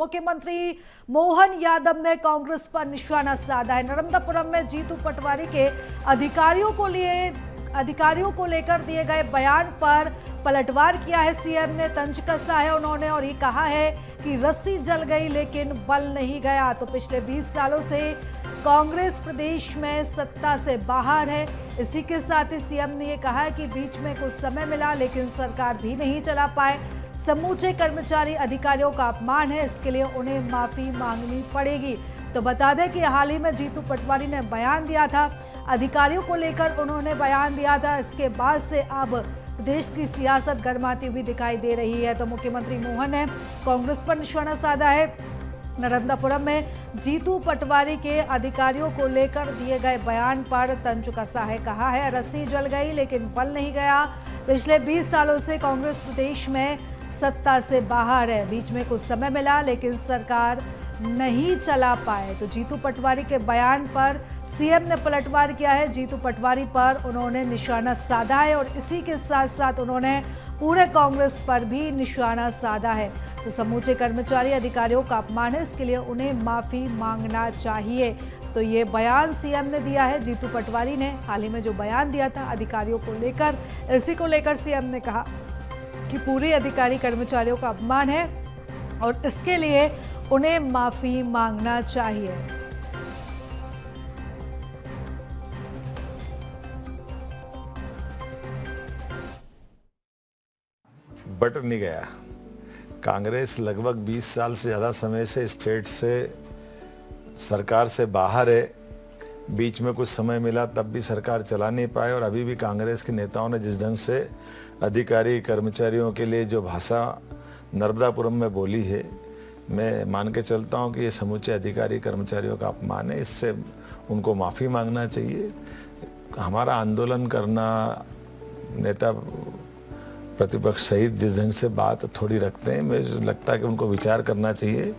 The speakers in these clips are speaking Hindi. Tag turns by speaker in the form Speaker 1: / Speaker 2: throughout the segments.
Speaker 1: मुख्यमंत्री मोहन यादव ने कांग्रेस पर निशाना साधा है। नर्मदापुरम में जीतू पटवारी के अधिकारियों को लेकर दिए गए बयान पर पलटवार किया है। सीएम ने तंज कसा है उन्होंने और ये कहा है कि रस्सी जल गई लेकिन बल नहीं गया। तो पिछले 20 सालों से कांग्रेस प्रदेश में सत्ता से बाहर है। इसी के साथ ही सीएम ने ये कहा है कि बीच में कुछ समय मिला लेकिन सरकार भी नहीं चला पाए। समूचे कर्मचारी अधिकारियों का अपमान है, इसके लिए उन्हें माफी मांगनी पड़ेगी। तो बता दें कि हाल ही में जीतू पटवारी ने बयान दिया था, अधिकारियों को लेकर उन्होंने बयान दिया था। इसके बाद से अब देश की सियासत गर्माती हुई दिखाई दे रही है। तो मुख्यमंत्री मोहन ने कांग्रेस पर निशाना साधा है। नर्मदापुरम में जीतू पटवारी के अधिकारियों को लेकर दिए गए बयान पर तंज कसा है। कहा है रस्सी जल गई लेकिन बल नहीं गया। पिछले 20 सालों से कांग्रेस प्रदेश में सत्ता से बाहर है। बीच में कुछ समय मिला लेकिन सरकार नहीं चला पाए। तो जीतू पटवारी के बयान पर सीएम ने पलटवार किया है। जीतू पटवारी पर उन्होंने निशाना साधा है और इसी के साथ साथ उन्होंने पूरे कांग्रेस पर भी निशाना साधा है। तो समूचे कर्मचारी अधिकारियों का अपमान है, इसके लिए उन्हें माफी मांगना चाहिए। तो ये बयान सीएम ने दिया है। जीतू पटवारी ने हाल ही में जो बयान दिया था अधिकारियों को लेकर, इसी को लेकर सीएम ने कहा कि पूरे अधिकारी कर्मचारियों का अपमान है और इसके लिए उन्हें माफी मांगना चाहिए।
Speaker 2: बट नहीं गया। कांग्रेस लगभग 20 साल से ज़्यादा समय से स्टेट से सरकार से बाहर है। बीच में कुछ समय मिला तब भी सरकार चला नहीं पाए और अभी भी कांग्रेस के नेताओं ने जिस ढंग से अधिकारी कर्मचारियों के लिए जो भाषा नर्मदापुरम में बोली है, मैं मान के चलता हूं कि ये समूचे अधिकारी कर्मचारियों का अपमान है। इससे उनको माफ़ी मांगना चाहिए। हमारा आंदोलन करना, नेता प्रतिपक्ष सहित जिस ढंग से बात थोड़ी रखते हैं, मुझे लगता है कि उनको विचार करना चाहिए।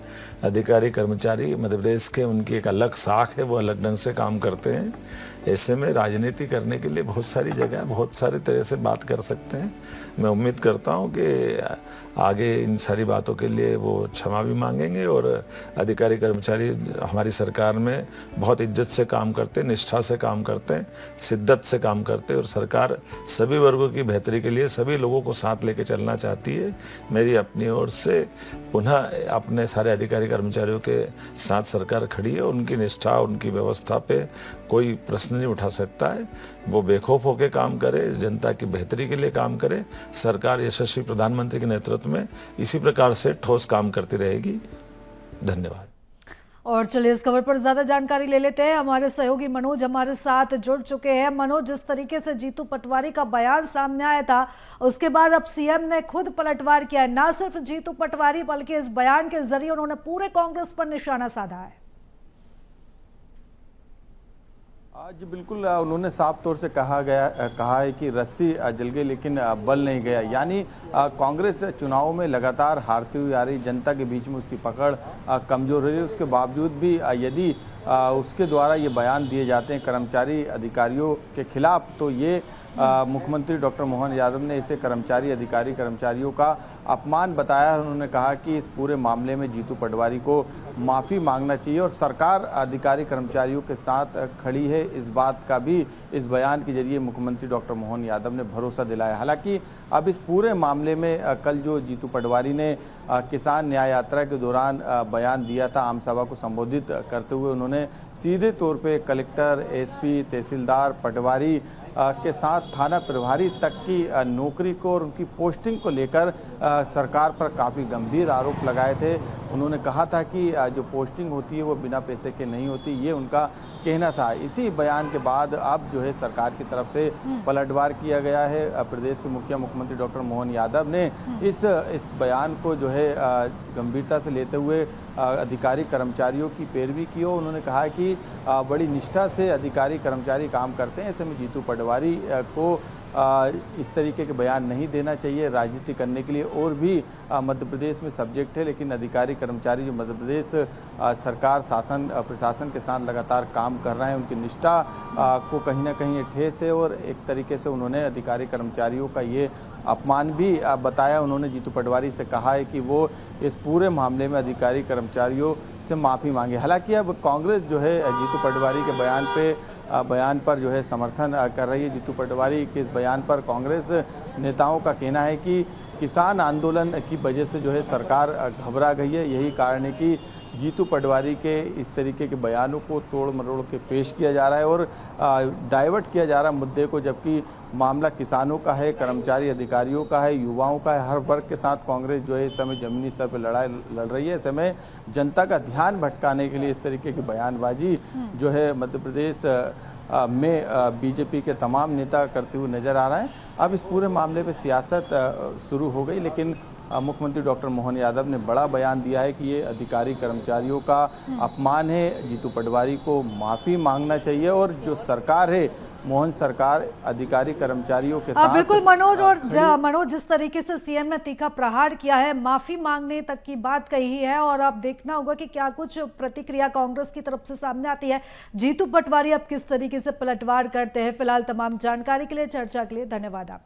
Speaker 2: अधिकारी कर्मचारी मध्य प्रदेश के, उनकी एक अलग साख है, वो अलग ढंग से काम करते हैं। ऐसे में राजनीति करने के लिए बहुत सारी जगह, बहुत सारी तरह से बात कर सकते हैं। मैं उम्मीद करता हूं कि आगे इन सारी बातों के लिए वो क्षमा भी मांगेंगे और अधिकारी कर्मचारी हमारी सरकार में बहुत इज्जत से काम करते हैं, निष्ठा से काम करते हैं, शिद्दत से काम करते हैं और सरकार सभी वर्गों की बेहतरी के लिए सभी लोगों को साथ लेके चलना चाहती है। मेरी अपनी ओर से पुनः अपने सारे अधिकारी कर्मचारियों के साथ सरकार खड़ी है। उनकी निष्ठा, उनकी व्यवस्था पे कोई प्रश्न नहीं उठा सकता है। वो बेखौफ होकर काम करे, जनता की बेहतरी के लिए काम करे। सरकार यशस्वी प्रधानमंत्री के नेतृत्व में इसी प्रकार से ठोस काम करती रहेगी। धन्यवाद।
Speaker 1: और चलिए इस खबर पर ज्यादा जानकारी ले लेते हैं। हमारे सहयोगी मनोज हमारे साथ जुड़ चुके हैं। मनोज, जिस तरीके से जीतू पटवारी का बयान सामने आया था, उसके बाद अब सीएम ने खुद पलटवार किया है। ना सिर्फ जीतू पटवारी बल्कि इस बयान के जरिए उन्होंने पूरे कांग्रेस पर निशाना साधा है।
Speaker 3: आज बिल्कुल उन्होंने साफ तौर से कहा है कि रस्सी जल गई लेकिन बल नहीं गया। यानी कांग्रेस चुनाव में लगातार हारती हुई आ रही, जनता के बीच में उसकी पकड़ कमजोर रही है। उसके बावजूद भी यदि उसके द्वारा ये बयान दिए जाते हैं कर्मचारी अधिकारियों के खिलाफ, तो ये मुख्यमंत्री डॉक्टर मोहन यादव ने इसे कर्मचारियों का अपमान बताया। उन्होंने कहा कि इस पूरे मामले में जीतू पटवारी को माफ़ी मांगना चाहिए और सरकार अधिकारी कर्मचारियों के साथ खड़ी है। इस बात का भी इस बयान के जरिए मुख्यमंत्री डॉक्टर मोहन यादव ने भरोसा दिलाया। हालांकि अब इस पूरे मामले में कल जो जीतू पटवारी ने किसान न्याय यात्रा के दौरान बयान दिया था, आम सभा को संबोधित करते हुए उन्होंने सीधे तौर पे कलेक्टर, एसपी, तहसीलदार, पटवारी के साथ थाना प्रभारी तक की नौकरी को और उनकी पोस्टिंग को लेकर सरकार पर काफ़ी गंभीर आरोप लगाए थे। उन्होंने कहा था कि जो पोस्टिंग होती है वो बिना पैसे के नहीं होती, ये उनका कहना था। इसी बयान के बाद अब जो है सरकार की तरफ से पलटवार किया गया है। प्रदेश के मुख्यमंत्री डॉक्टर मोहन यादव ने इस बयान को जो है गंभीरता से लेते हुए अधिकारी कर्मचारियों की पैरवी की हो। उन्होंने कहा है कि बड़ी निष्ठा से अधिकारी कर्मचारी काम करते हैं। ऐसे में जीतू पटवारी को इस तरीके के बयान नहीं देना चाहिए राजनीति करने के लिए। और भी मध्य प्रदेश में सब्जेक्ट है, लेकिन अधिकारी कर्मचारी जो मध्य प्रदेश सरकार शासन प्रशासन के साथ लगातार काम कर रहे हैं, उनकी निष्ठा को कहीं ना कहीं ठेस है। और एक तरीके से उन्होंने अधिकारी कर्मचारियों का ये अपमान भी बताया। उन्होंने जीतू पटवारी से कहा है कि वो इस पूरे मामले में अधिकारी कर्मचारियों से माफ़ी मांगे। हालांकि अब कांग्रेस जो है जीतू पटवारी के बयान पर जो है समर्थन कर रही है। जीतू पटवारी के इस बयान पर कांग्रेस नेताओं का कहना है कि किसान आंदोलन की वजह से जो है सरकार घबरा गई है। यही कारण है कि जीतू पटवारी के इस तरीके के बयानों को तोड़ मरोड़ के पेश किया जा रहा है और डाइवर्ट किया जा रहा है मुद्दे को, जबकि मामला किसानों का है, कर्मचारी अधिकारियों का है, युवाओं का है। हर वर्ग के साथ कांग्रेस जो है इस समय जमीनी स्तर पर लड़ाई लड़ रही है। इस समय जनता का ध्यान भटकाने के लिए इस तरीके की बयानबाजी जो है मध्य प्रदेश में बीजेपी के तमाम नेता करते हुए नजर आ रहे हैं। अब इस पूरे मामले पे सियासत शुरू हो गई, लेकिन मुख्यमंत्री डॉक्टर मोहन यादव ने बड़ा बयान दिया है कि ये अधिकारी कर्मचारियों का अपमान है। जीतू पटवारी को माफ़ी मांगना चाहिए और जो सरकार है, मोहन सरकार अधिकारी कर्मचारियों के साथ
Speaker 1: बिल्कुल मनोज। और मनोज, जिस तरीके से सीएम ने तीखा प्रहार किया है, माफी मांगने तक की बात कही है, और अब देखना होगा कि क्या कुछ प्रतिक्रिया कांग्रेस की तरफ से सामने आती है। जीतू पटवारी अब किस तरीके से पलटवार करते हैं। फिलहाल तमाम जानकारी के लिए, चर्चा के लिए धन्यवाद आपका।